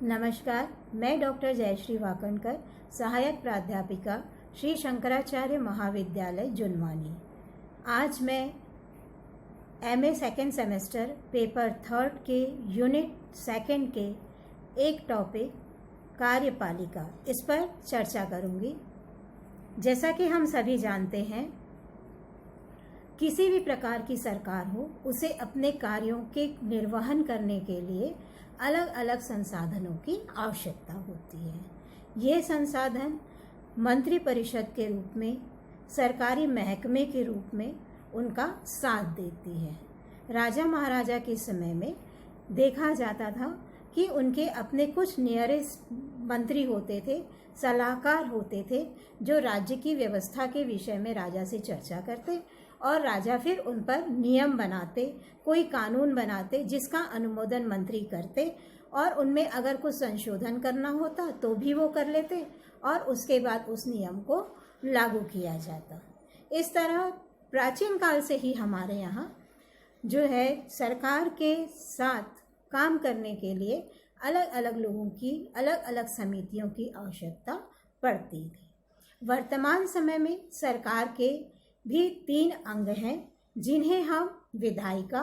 नमस्कार, मैं डॉक्टर जयश्री वाकणकर, सहायक प्राध्यापिका, श्री शंकराचार्य महाविद्यालय जुनवानी। आज मैं एमए सेकेंड सेमेस्टर पेपर 3 के यूनिट 2 के एक टॉपिक कार्यपालिका इस पर चर्चा करूंगी। जैसा कि हम सभी जानते हैं, किसी भी प्रकार की सरकार हो, उसे अपने कार्यों के निर्वहन करने के लिए अलग अलग संसाधनों की आवश्यकता होती है। ये संसाधन मंत्री परिषद के रूप में, सरकारी महकमे के रूप में उनका साथ देती है। राजा महाराजा के समय में देखा जाता था कि उनके अपने कुछ नियरेस्ट मंत्री होते थे, सलाहकार होते थे, जो राज्य की व्यवस्था के विषय में राजा से चर्चा करते और राजा फिर उन पर नियम बनाते, कोई कानून बनाते जिसका अनुमोदन मंत्री करते और उनमें अगर कुछ संशोधन करना होता तो भी वो कर लेते और उसके बाद उस नियम को लागू किया जाता। इस तरह प्राचीन काल से ही हमारे यहाँ जो है सरकार के साथ काम करने के लिए अलग अलग लोगों की, अलग अलग समितियों की आवश्यकता पड़ती थी। वर्तमान समय में सरकार के भी 3 अंग हैं, जिन्हें हम विधायिका,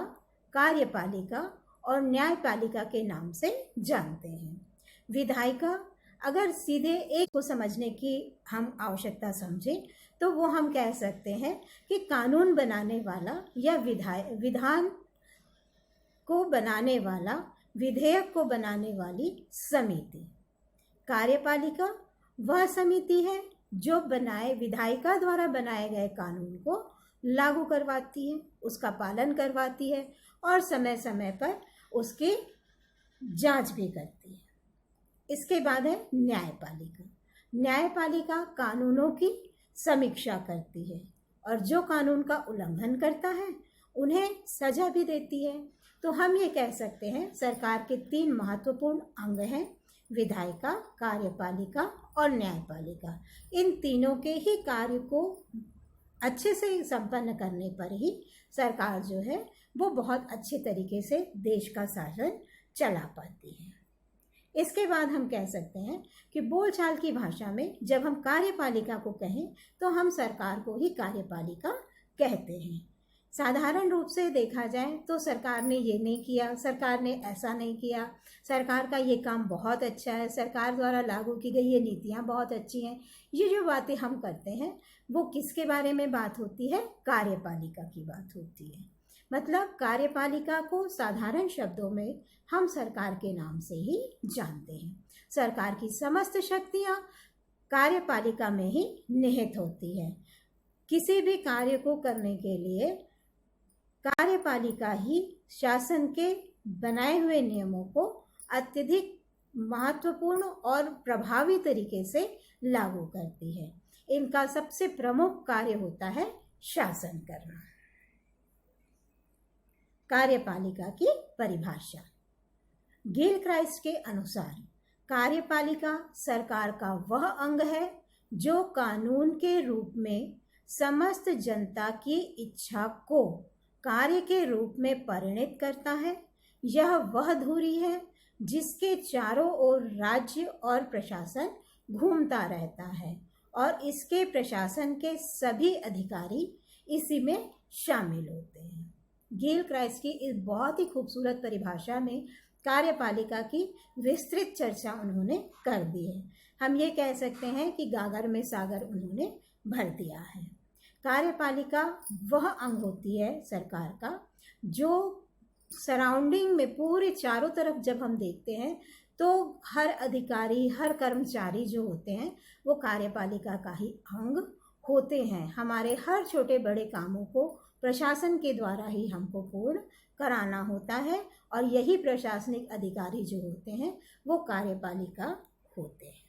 कार्यपालिका और न्यायपालिका के नाम से जानते हैं। विधायिका, अगर सीधे एक को समझने की हम आवश्यकता समझें तो वो हम कह सकते हैं कि कानून बनाने वाला या विधान को बनाने वाला, विधेयक को बनाने वाली समिति। कार्यपालिका वह समिति है जो विधायिका द्वारा बनाए गए कानून को लागू करवाती है, उसका पालन करवाती है और समय समय पर उसकी जांच भी करती है। इसके बाद है न्यायपालिका। न्यायपालिका कानूनों की समीक्षा करती है और जो कानून का उल्लंघन करता है उन्हें सजा भी देती है। तो हम ये कह सकते हैं सरकार के 3 महत्वपूर्ण अंग हैं, विधायिका, कार्यपालिका और न्यायपालिका। इन तीनों के ही कार्य को अच्छे से संपन्न करने पर ही सरकार जो है वो बहुत अच्छे तरीके से देश का शासन चला पाती है। इसके बाद हम कह सकते हैं कि बोलचाल की भाषा में जब हम कार्यपालिका को कहें तो हम सरकार को ही कार्यपालिका कहते हैं। साधारण रूप से देखा जाए तो सरकार ने ये नहीं किया, सरकार ने ऐसा नहीं किया, सरकार का ये काम बहुत अच्छा है, सरकार द्वारा लागू की गई ये नीतियाँ बहुत अच्छी हैं, ये जो बातें हम करते हैं वो किसके बारे में बात होती है? कार्यपालिका की बात होती है। मतलब कार्यपालिका को साधारण शब्दों में हम सरकार के नाम से ही जानते हैं। सरकार की समस्त शक्तियाँ कार्यपालिका में ही निहित होती है। किसी भी कार्य को करने के लिए कार्यपालिका ही शासन के बनाए हुए नियमों को अत्यधिक महत्वपूर्ण और प्रभावी तरीके से लागू करती है। इनका सबसे प्रमुख कार्य होता है शासन करना। कार्यपालिका की परिभाषा गिलक्राइस्ट के अनुसार कार्यपालिका सरकार का वह अंग है जो कानून के रूप में समस्त जनता की इच्छा को कार्य के रूप में परिणत करता है। यह वह धुरी है जिसके चारों ओर राज्य और प्रशासन घूमता रहता है और इसके प्रशासन के सभी अधिकारी इसी में शामिल होते हैं। गिलक्राइस्ट की इस बहुत ही खूबसूरत परिभाषा में कार्यपालिका की विस्तृत चर्चा उन्होंने कर दी है। हम ये कह सकते हैं कि गागर में सागर उन्होंने भर दिया है। कार्यपालिका वह अंग होती है सरकार का जो सराउंडिंग में पूरे चारों तरफ जब हम देखते हैं तो हर अधिकारी, हर कर्मचारी जो होते हैं वो कार्यपालिका का ही अंग होते हैं। हमारे हर छोटे बड़े कामों को प्रशासन के द्वारा ही हमको पूर्ण कराना होता है और यही प्रशासनिक अधिकारी जो होते हैं वो कार्यपालिका होते हैं।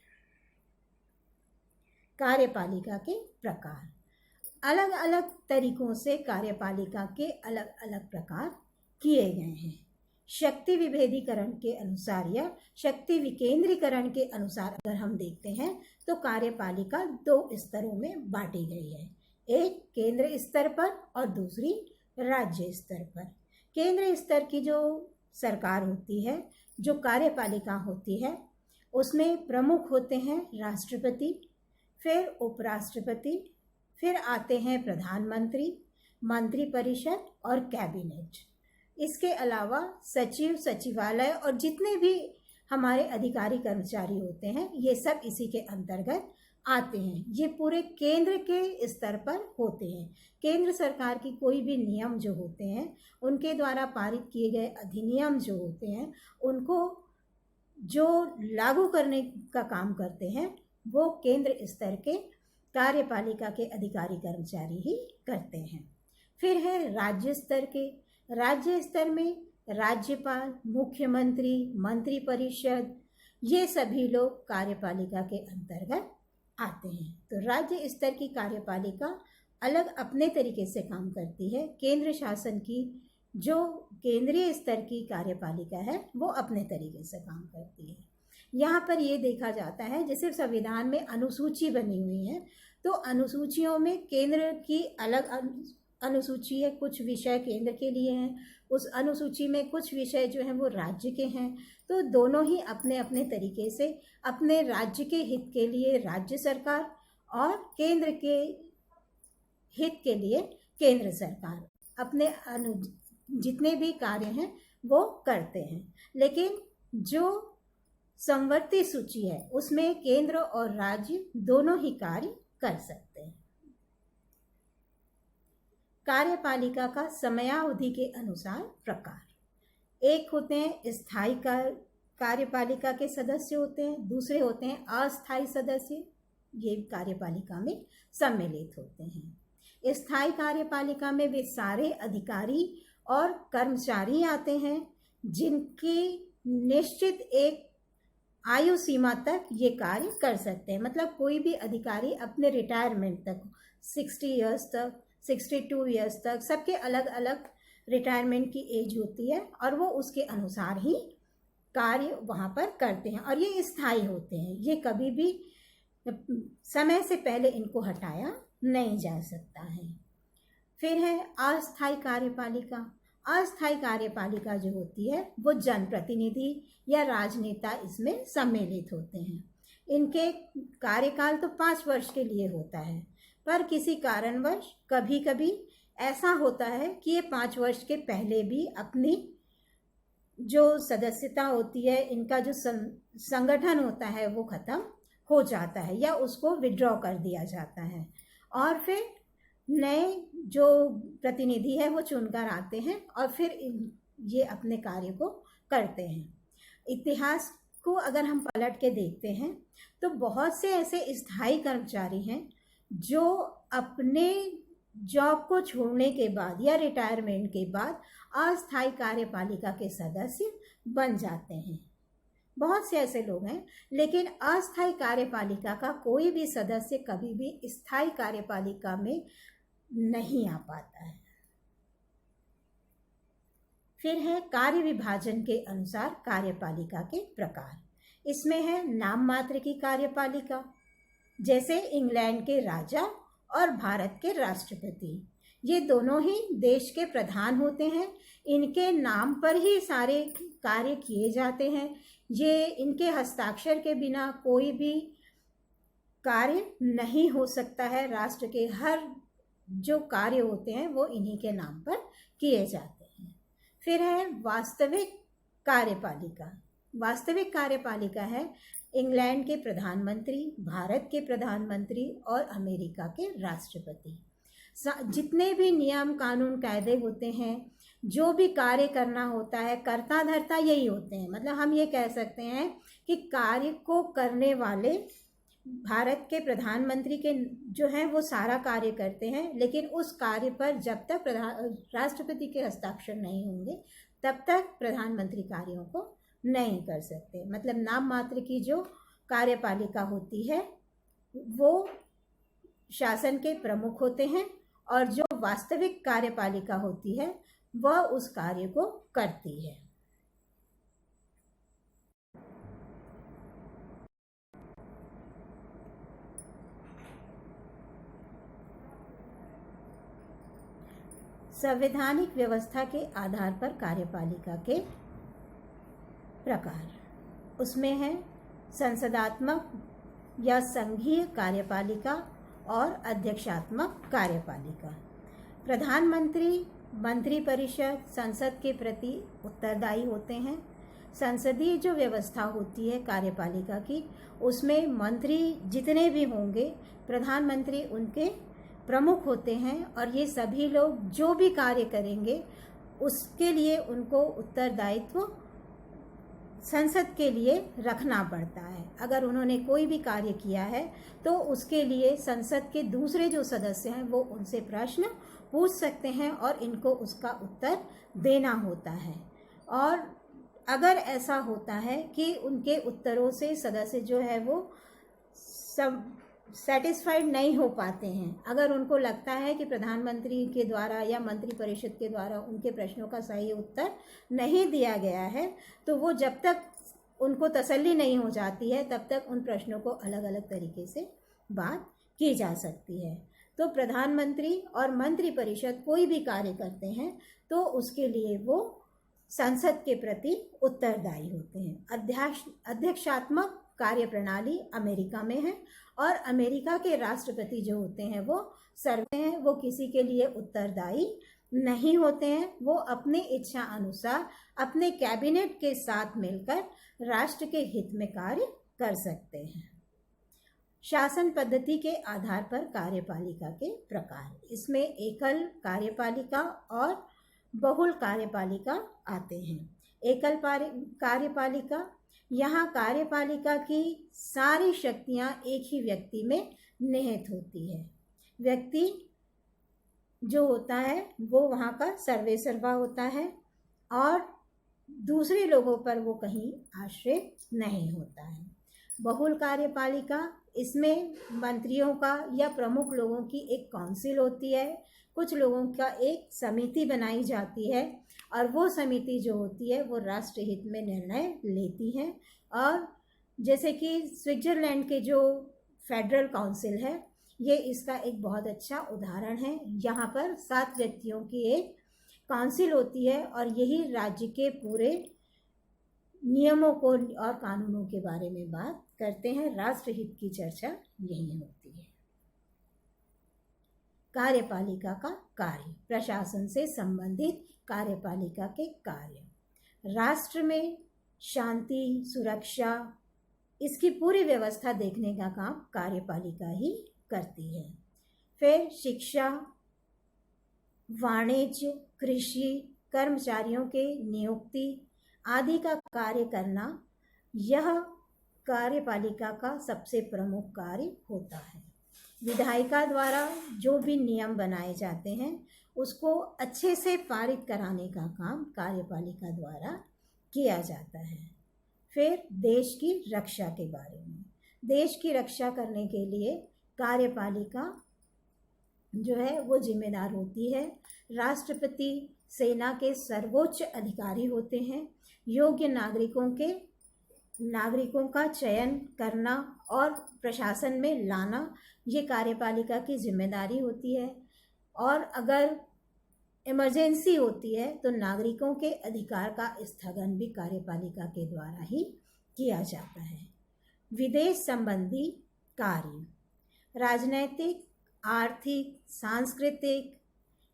कार्यपालिका के प्रकार अलग अलग तरीकों से कार्यपालिका के अलग अलग प्रकार किए गए हैं। शक्ति विभेदीकरण के अनुसार या शक्ति विकेंद्रीकरण के अनुसार अगर हम देखते हैं तो कार्यपालिका 2 स्तरों में बांटी गई है, एक केंद्र स्तर पर और दूसरी राज्य स्तर पर। केंद्र स्तर की जो सरकार होती है, जो कार्यपालिका होती है, उसमें प्रमुख होते हैं राष्ट्रपति, फिर उपराष्ट्रपति, फिर आते हैं प्रधानमंत्री, मंत्रिपरिषद और कैबिनेट। इसके अलावा सचिव, सचिवालय और जितने भी हमारे अधिकारी कर्मचारी होते हैं, ये सब इसी के अंतर्गत आते हैं। ये पूरे केंद्र के स्तर पर होते हैं। केंद्र सरकार की कोई भी नियम जो होते हैं, उनके द्वारा पारित किए गए अधिनियम जो होते हैं, उनको जो लागू करने का काम करते हैं, वो केंद्र स्तर के कार्यपालिका के अधिकारी कर्मचारी ही करते हैं। फिर है राज्य स्तर के। राज्य स्तर में राज्यपाल, मुख्यमंत्री, मंत्रिपरिषद, ये सभी लोग कार्यपालिका के अंतर्गत आते हैं। तो राज्य स्तर की कार्यपालिका अलग अपने तरीके से काम करती है। केंद्र शासन की जो केंद्रीय स्तर की कार्यपालिका है, वो अपने तरीके से काम करती है। यहाँ पर ये देखा जाता है, जैसे संविधान में अनुसूची बनी हुई है, तो अनुसूचियों में केंद्र की अलग अनुसूची है, कुछ विषय केंद्र के लिए हैं, उस अनुसूची में कुछ विषय जो हैं वो राज्य के हैं। तो दोनों ही अपने अपने तरीके से अपने राज्य के हित के लिए राज्य सरकार और केंद्र के हित के लिए केंद्र सरकार अपने जितने भी कार्य हैं वो करते हैं। लेकिन जो समवर्ती सूची है, उसमें केंद्र और राज्य दोनों ही कार्य कर सकते हैं। कार्यपालिका का समयावधि के अनुसार प्रकार। एक होते हैं स्थायी कार्यपालिका के सदस्य होते हैं, दूसरे होते हैं अस्थायी सदस्य। ये कार्यपालिका में सम्मिलित होते हैं। स्थायी कार्यपालिका में वे सारे अधिकारी और कर्मचारी आते हैं जिनकी निश्चित एक आयु सीमा तक ये कार्य कर सकते हैं। मतलब कोई भी अधिकारी अपने रिटायरमेंट तक, 60 इयर्स तक, 62 इयर्स तक, सबके अलग अलग रिटायरमेंट की एज होती है और वो उसके अनुसार ही कार्य वहाँ पर करते हैं। और ये स्थायी होते हैं, ये कभी भी समय से पहले इनको हटाया नहीं जा सकता है। फिर है अस्थायी कार्यपालिका। अस्थायी कार्यपालिका जो होती है, वो जनप्रतिनिधि या राजनेता इसमें सम्मिलित होते हैं। इनके कार्यकाल तो 5 वर्ष के लिए होता है, पर किसी कारणवश कभी कभी ऐसा होता है कि ये 5 वर्ष के पहले भी अपनी जो सदस्यता होती है, इनका जो संगठन होता है, वो ख़त्म हो जाता है या उसको विड्रॉ कर दिया जाता है और फिर नए जो प्रतिनिधि है वो चुनकर आते हैं और फिर ये अपने कार्य को करते हैं। इतिहास को अगर हम पलट के देखते हैं तो बहुत से ऐसे स्थायी कर्मचारी हैं जो अपने जॉब को छोड़ने के बाद या रिटायरमेंट के बाद अस्थायी कार्यपालिका के सदस्य बन जाते हैं। बहुत से ऐसे लोग हैं, लेकिन अस्थायी कार्यपालिका का कोई भी सदस्य कभी भी स्थायी कार्यपालिका में नहीं आ पाता है। फिर है कार्य विभाजन के अनुसार कार्यपालिका के प्रकार। इसमें है नाम मात्र की कार्यपालिका, जैसे इंग्लैंड के राजा और भारत के राष्ट्रपति। ये दोनों ही देश के प्रधान होते हैं, इनके नाम पर ही सारे कार्य किए जाते हैं। ये इनके हस्ताक्षर के बिना कोई भी कार्य नहीं हो सकता है। राष्ट्र के हर जो कार्य होते हैं वो इन्हीं के नाम पर किए जाते हैं। फिर है वास्तविक कार्यपालिका। वास्तविक कार्यपालिका है इंग्लैंड के प्रधानमंत्री, भारत के प्रधानमंत्री और अमेरिका के राष्ट्रपति। जितने भी नियम, कानून, कायदे होते हैं, जो भी कार्य करना होता है, कर्ता धर्ता यही होते हैं। मतलब हम ये कह सकते हैं कि कार्य को करने वाले भारत के प्रधानमंत्री के जो हैं वो सारा कार्य करते हैं, लेकिन उस कार्य पर जब तक राष्ट्रपति के हस्ताक्षर नहीं होंगे तब तक प्रधानमंत्री कार्यों को नहीं कर सकते। मतलब नाम मात्र की जो कार्यपालिका होती है वो शासन के प्रमुख होते हैं और जो वास्तविक कार्यपालिका होती है वह उस कार्य को करती है। संवैधानिक व्यवस्था के आधार पर कार्यपालिका के प्रकार। उसमें है संसदात्मक या संघीय कार्यपालिका और अध्यक्षात्मक कार्यपालिका। प्रधानमंत्री, मंत्रिपरिषद संसद के प्रति उत्तरदायी होते हैं। संसदीय जो व्यवस्था होती है कार्यपालिका की, उसमें मंत्री जितने भी होंगे, प्रधानमंत्री उनके प्रमुख होते हैं और ये सभी लोग जो भी कार्य करेंगे उसके लिए उनको उत्तरदायित्व संसद के लिए रखना पड़ता है। अगर उन्होंने कोई भी कार्य किया है तो उसके लिए संसद के दूसरे जो सदस्य हैं वो उनसे प्रश्न पूछ सकते हैं और इनको उसका उत्तर देना होता है। और अगर ऐसा होता है कि उनके उत्तरों से सदस्य जो है वो सब सेटिस्फाइड नहीं हो पाते हैं, अगर उनको लगता है कि प्रधानमंत्री के द्वारा या मंत्रिपरिषद के द्वारा उनके प्रश्नों का सही उत्तर नहीं दिया गया है, तो वो जब तक उनको तसल्ली नहीं हो जाती है तब तक उन प्रश्नों को अलग अलग तरीके से बात की जा सकती है। तो प्रधानमंत्री और मंत्रिपरिषद कोई भी कार्य करते हैं तो उसके लिए वो संसद के प्रति उत्तरदायी होते हैं। अध्यक्षात्मक कार्यप्रणाली अमेरिका में है और अमेरिका के राष्ट्रपति जो होते हैं वो सर्वे हैं, वो किसी के लिए उत्तरदायी नहीं होते हैं। वो अपने इच्छा अनुसार अपने कैबिनेट के साथ मिलकर राष्ट्र के हित में कार्य कर सकते हैं। शासन पद्धति के आधार पर कार्यपालिका के प्रकार, इसमें एकल कार्यपालिका और बहुल कार्यपालिका आते हैं। एकल कार्यपालिका, यहाँ कार्यपालिका की सारी शक्तियाँ एक ही व्यक्ति में निहित होती है। व्यक्ति जो होता है वो वहाँ का सर्वेसर्वा होता है और दूसरे लोगों पर वो कहीं आश्रित नहीं होता है। बहुल कार्यपालिका, इसमें मंत्रियों का या प्रमुख लोगों की एक काउंसिल होती है, कुछ लोगों का एक समिति बनाई जाती है और वो समिति जो होती है वो राष्ट्र हित में निर्णय लेती है। और जैसे कि स्विट्जरलैंड के जो फेडरल काउंसिल है, ये इसका एक बहुत अच्छा उदाहरण है। यहाँ पर 7 व्यक्तियों की एक काउंसिल होती है और यही राज्य के पूरे नियमों को और कानूनों के बारे में बात करते हैं। राष्ट्र हित की चर्चा यही होती है। कार्यपालिका का कार्य, प्रशासन से संबंधित कार्यपालिका के कार्य। राष्ट्र में शांति, सुरक्षा, इसकी पूरी व्यवस्था देखने का काम कार्यपालिका ही करती है। फिर शिक्षा, वाणिज्य, कृषि, कर्मचारियों के नियुक्ति आदि का कार्य करना, यह कार्यपालिका का सबसे प्रमुख कार्य होता है। विधायिका द्वारा जो भी नियम बनाए जाते हैं उसको अच्छे से पारित कराने का काम कार्यपालिका द्वारा किया जाता है। फिर देश की रक्षा के बारे में, देश की रक्षा करने के लिए कार्यपालिका जो है वो जिम्मेदार होती है। राष्ट्रपति सेना के सर्वोच्च अधिकारी होते हैं। योग्य नागरिकों का चयन करना और प्रशासन में लाना, ये कार्यपालिका की जिम्मेदारी होती है। और अगर इमरजेंसी होती है तो नागरिकों के अधिकार का स्थगन भी कार्यपालिका के द्वारा ही किया जाता है। विदेश संबंधी कार्य, राजनैतिक, आर्थिक, सांस्कृतिक,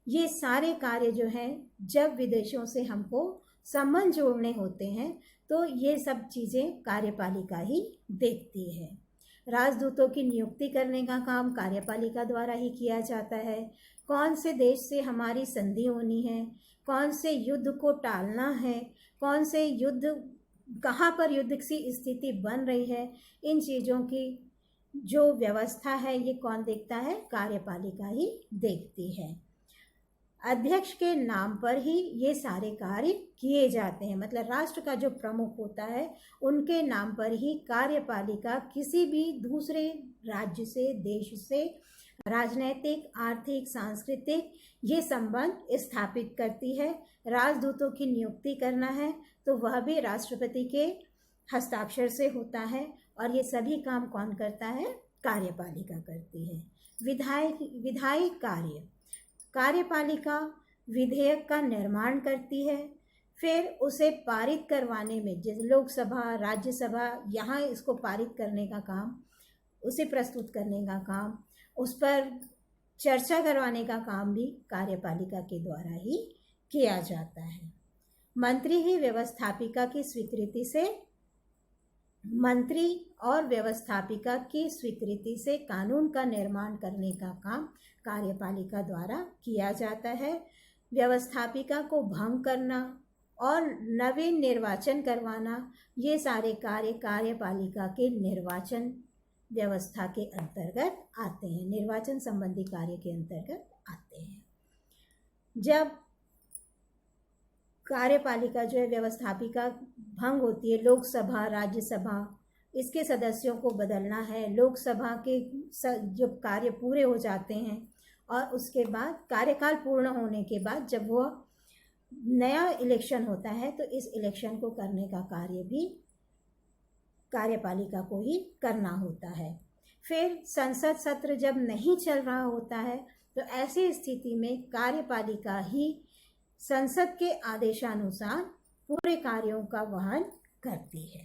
ये सारे कार्य जो हैं, जब विदेशों से हमको संबंध जोड़ने होते हैं तो ये सब चीज़ें कार्यपालिका ही देखती है। राजदूतों की नियुक्ति करने का काम कार्यपालिका द्वारा ही किया जाता है। कौन से देश से हमारी संधि होनी है, कौन से युद्ध को टालना है, कौन से युद्ध, कहाँ पर युद्ध की स्थिति बन रही है, इन चीज़ों की जो व्यवस्था है ये कौन देखता है? कार्यपालिका ही देखती है। अध्यक्ष के नाम पर ही ये सारे कार्य किए जाते हैं, मतलब राष्ट्र का जो प्रमुख होता है उनके नाम पर ही कार्यपालिका किसी भी दूसरे राज्य से, देश से राजनैतिक, आर्थिक, सांस्कृतिक ये संबंध स्थापित करती है। राजदूतों की नियुक्ति करना है तो वह भी राष्ट्रपति के हस्ताक्षर से होता है और ये सभी काम कौन करता है? कार्यपालिका करती है। विधायिक कार्य, कार्यपालिका विधेयक का निर्माण करती है, फिर उसे पारित करवाने में, जैसे लोकसभा, राज्यसभा, यहाँ इसको पारित करने का काम, उसे प्रस्तुत करने का काम, उस पर चर्चा करवाने का काम भी कार्यपालिका के द्वारा ही किया जाता है। मंत्री ही व्यवस्थापिका की स्वीकृति से मंत्री और व्यवस्थापिका की स्वीकृति से कानून का निर्माण करने का काम कार्यपालिका द्वारा किया जाता है। व्यवस्थापिका को भंग करना और नवीन निर्वाचन करवाना, ये सारे कार्य कार्यपालिका के निर्वाचन व्यवस्था के अंतर्गत आते हैं, निर्वाचन संबंधी कार्य के अंतर्गत आते हैं। जब कार्यपालिका जो है, व्यवस्थापिका भंग होती है, लोकसभा, राज्यसभा, इसके सदस्यों को बदलना है, लोकसभा के जो कार्य पूरे हो जाते हैं और उसके बाद कार्यकाल पूर्ण होने के बाद जब वो नया इलेक्शन होता है तो इस इलेक्शन को करने का कार्य भी कार्यपालिका को ही करना होता है। फिर संसद सत्र जब नहीं चल रहा होता है तो ऐसी स्थिति में कार्यपालिका ही संसद के आदेशानुसार पूरे कार्यों का वहन करती है।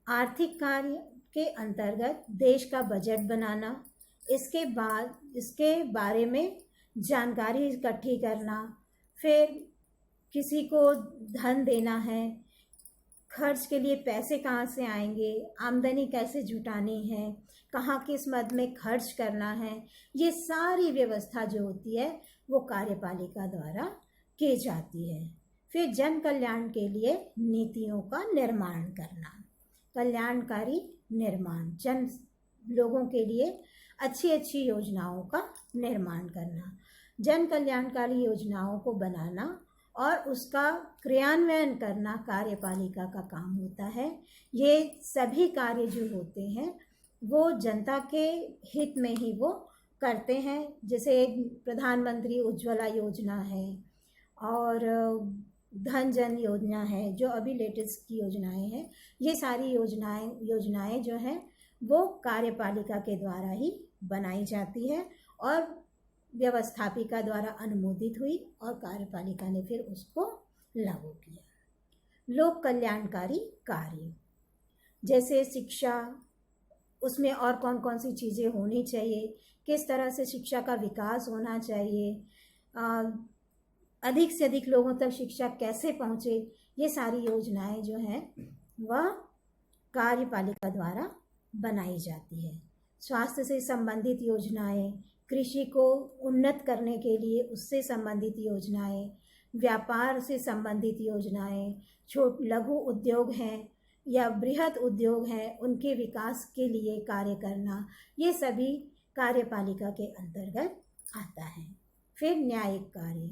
आर्थिक कार्य के अंतर्गत देश का बजट बनाना, इसके बाद इसके बारे में जानकारी इकट्ठी करना, फिर किसी को धन देना है, खर्च के लिए पैसे कहाँ से आएंगे, आमदनी कैसे जुटानी है, कहाँ किस मद में खर्च करना है, ये सारी व्यवस्था जो होती है वो कार्यपालिका द्वारा की जाती है। फिर जन कल्याण के लिए नीतियों का निर्माण करना, कल्याणकारी निर्माण, जन लोगों के लिए अच्छी अच्छी योजनाओं का निर्माण करना, जन कल्याणकारी योजनाओं को बनाना और उसका क्रियान्वयन करना कार्यपालिका का काम होता है। ये सभी कार्य जो होते हैं वो जनता के हित में ही वो करते हैं। जैसे प्रधानमंत्री उज्ज्वला योजना है और धन जन योजना है, जो अभी लेटेस्ट की योजनाएं हैं, ये सारी योजनाएं जो हैं वो कार्यपालिका के द्वारा ही बनाई जाती है और व्यवस्थापिका द्वारा अनुमोदित हुई और कार्यपालिका ने फिर उसको लागू किया। लोक कल्याणकारी कार्य जैसे शिक्षा, उसमें और कौन कौन सी चीज़ें होनी चाहिए, किस तरह से शिक्षा का विकास होना चाहिए, अधिक से अधिक लोगों तक शिक्षा कैसे पहुँचे, ये सारी योजनाएं जो हैं वह कार्यपालिका द्वारा बनाई जाती है। स्वास्थ्य से संबंधित योजनाएं, कृषि को उन्नत करने के लिए उससे संबंधित योजनाएं, व्यापार से संबंधित योजनाएं, लघु उद्योग हैं या बृहद उद्योग हैं, उनके विकास के लिए कार्य करना, ये सभी कार्यपालिका के अंतर्गत आता है। फिर न्यायिक कार्य,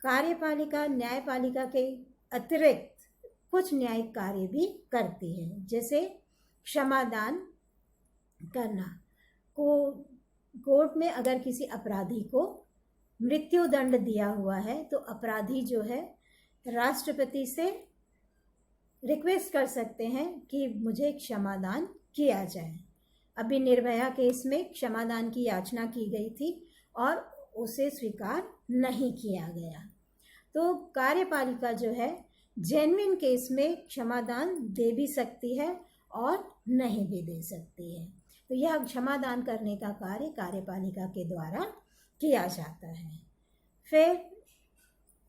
कार्यपालिका न्यायपालिका के अतिरिक्त कुछ न्यायिक कार्य भी करती है, जैसे क्षमादान करना। कोर्ट में अगर किसी अपराधी को मृत्यु दंड दिया हुआ है तो अपराधी जो है राष्ट्रपति से रिक्वेस्ट कर सकते हैं कि मुझे क्षमादान किया जाए। अभी निर्भया केस में क्षमादान की याचना की गई थी और उसे स्वीकार नहीं किया गया। तो कार्यपालिका जो है जेन्युइन केस में क्षमादान दे भी सकती है और नहीं भी दे सकती है। तो यह क्षमादान करने का कार्य कार्यपालिका के द्वारा किया जाता है। फिर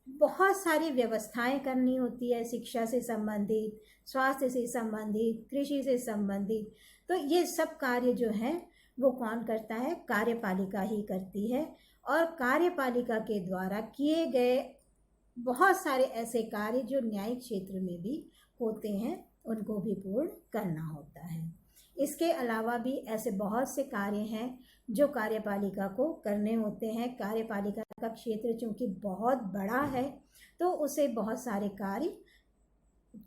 बहुत सारी व्यवस्थाएं करनी होती है, शिक्षा से संबंधित, स्वास्थ्य से संबंधित, कृषि से संबंधित। तो ये सब कार्य जो हैं वो कौन करता है? कार्यपालिका ही करती है। और कार्यपालिका के द्वारा किए गए बहुत सारे ऐसे कार्य जो न्यायिक क्षेत्र में भी होते हैं उनको भी पूर्ण करना होता है। इसके अलावा भी ऐसे बहुत से कार्य हैं जो कार्यपालिका को करने होते हैं। कार्यपालिका का क्षेत्र चूँकि बहुत बड़ा है तो उसे बहुत सारे कार्य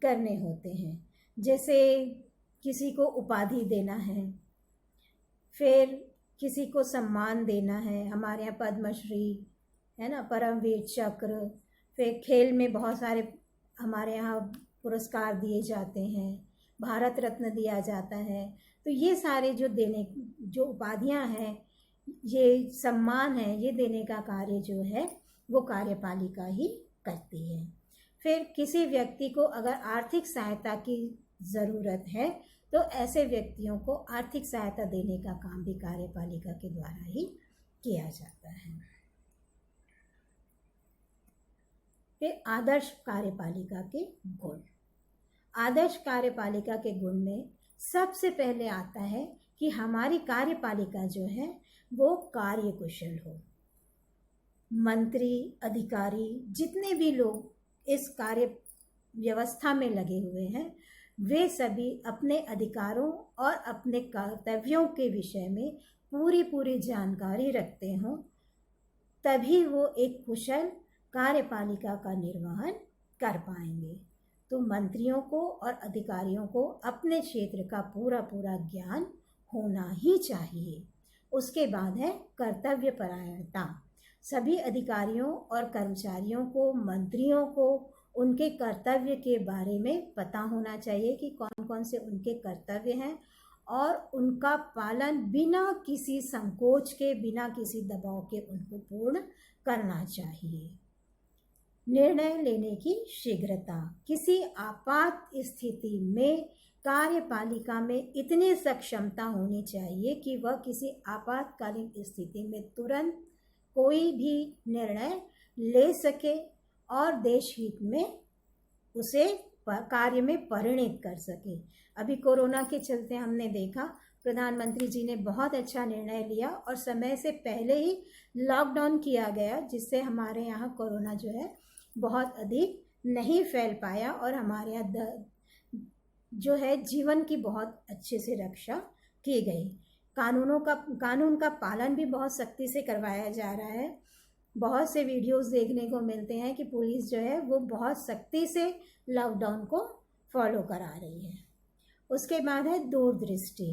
करने होते हैं, जैसे किसी को उपाधि देना है, फिर किसी को सम्मान देना है, हमारे यहाँ पद्मश्री है ना, परमवीर चक्र, फिर खेल में बहुत सारे हमारे यहाँ पुरस्कार दिए जाते हैं, भारत रत्न दिया जाता है। तो ये सारे जो उपाधियां हैं, ये सम्मान है, ये देने का कार्य जो है वो कार्यपालिका ही करती है। फिर किसी व्यक्ति को अगर आर्थिक सहायता की ज़रूरत है तो ऐसे व्यक्तियों को आर्थिक सहायता देने का काम भी कार्यपालिका के द्वारा ही किया जाता है। फिर आदर्श कार्यपालिका के गुण। आदर्श कार्यपालिका के गुण में सबसे पहले आता है कि हमारी कार्यपालिका जो है वो कार्यकुशल हो। मंत्री, अधिकारी, जितने भी लोग इस कार्य व्यवस्था में लगे हुए हैं वे सभी अपने अधिकारों और अपने कर्तव्यों के विषय में पूरी जानकारी रखते हों, तभी वो एक कुशल कार्यपालिका का निर्वहन कर पाएंगे। तो मंत्रियों को और अधिकारियों को अपने क्षेत्र का पूरा ज्ञान होना ही चाहिए। उसके बाद है कर्तव्य परायणता। सभी अधिकारियों और कर्मचारियों को, मंत्रियों को उनके कर्तव्य के बारे में पता होना चाहिए कि कौन कौन से उनके कर्तव्य हैं और उनका पालन बिना किसी संकोच के, बिना किसी दबाव के उनको पूर्ण करना चाहिए। निर्णय लेने की शीघ्रता। किसी आपात स्थिति में कार्यपालिका में इतनी सक्षमता होनी चाहिए कि वह किसी आपातकालीन स्थिति में तुरंत कोई भी निर्णय ले सके और देश हित में उसे कार्य में परिणित कर सके। अभी कोरोना के चलते हमने देखा प्रधानमंत्री जी ने बहुत अच्छा निर्णय लिया और समय से पहले ही लॉकडाउन किया गया, जिससे हमारे यहाँ कोरोना जो है बहुत अधिक नहीं फैल पाया और हमारे यहाँ जो है जीवन की बहुत अच्छे से रक्षा की गई। कानून का पालन भी बहुत सख्ती से करवाया जा रहा है। बहुत से वीडियोस देखने को मिलते हैं कि पुलिस जो है वो बहुत सख्ती से लॉकडाउन को फॉलो करा रही है। उसके बाद है दूरदृष्टि।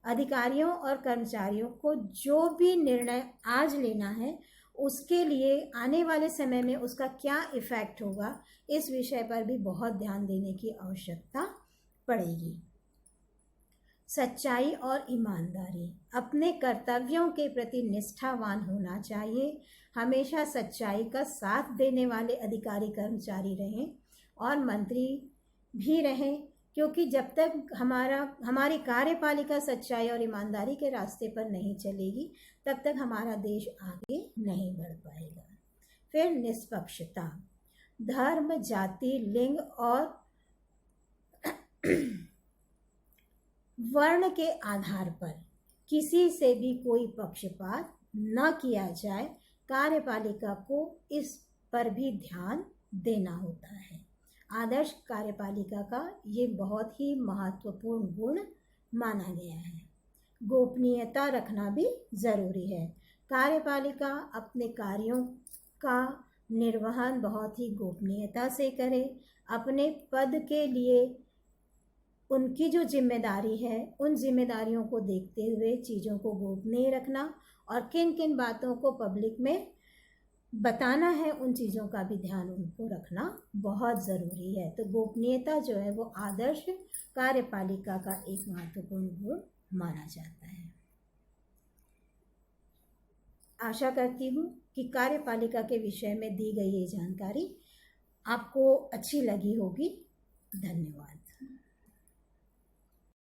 अधिकारियों और कर्मचारियों को जो भी निर्णय आज लेना है उसके लिए आने वाले समय में उसका क्या इफ़ेक्ट होगा, इस विषय पर भी बहुत ध्यान देने की आवश्यकता पड़ेगी। सच्चाई और ईमानदारी। अपने कर्तव्यों के प्रति निष्ठावान होना चाहिए। हमेशा सच्चाई का साथ देने वाले अधिकारी कर्मचारी रहें और मंत्री भी रहें, क्योंकि जब तक हमारी कार्यपालिका सच्चाई और ईमानदारी के रास्ते पर नहीं चलेगी तब तक हमारा देश आगे नहीं बढ़ पाएगा। फिर निष्पक्षता। धर्म, जाति, लिंग और वर्ण के आधार पर किसी से भी कोई पक्षपात न किया जाए। कार्यपालिका को इस पर भी ध्यान देना होता है। आदर्श कार्यपालिका का ये बहुत ही महत्वपूर्ण गुण माना गया है। गोपनीयता रखना भी ज़रूरी है। कार्यपालिका अपने कार्यों का निर्वहन बहुत ही गोपनीयता से करे। अपने पद के लिए उनकी जो जिम्मेदारी है उन जिम्मेदारियों को देखते हुए चीज़ों को गोपनीय रखना और किन किन बातों को पब्लिक में बताना है उन चीज़ों का भी ध्यान उनको रखना बहुत ज़रूरी है। तो गोपनीयता जो है वो आदर्श कार्यपालिका का एक महत्वपूर्ण गुण माना जाता है। आशा करती हूँ कि कार्यपालिका के विषय में दी गई ये जानकारी आपको अच्छी लगी होगी। धन्यवाद।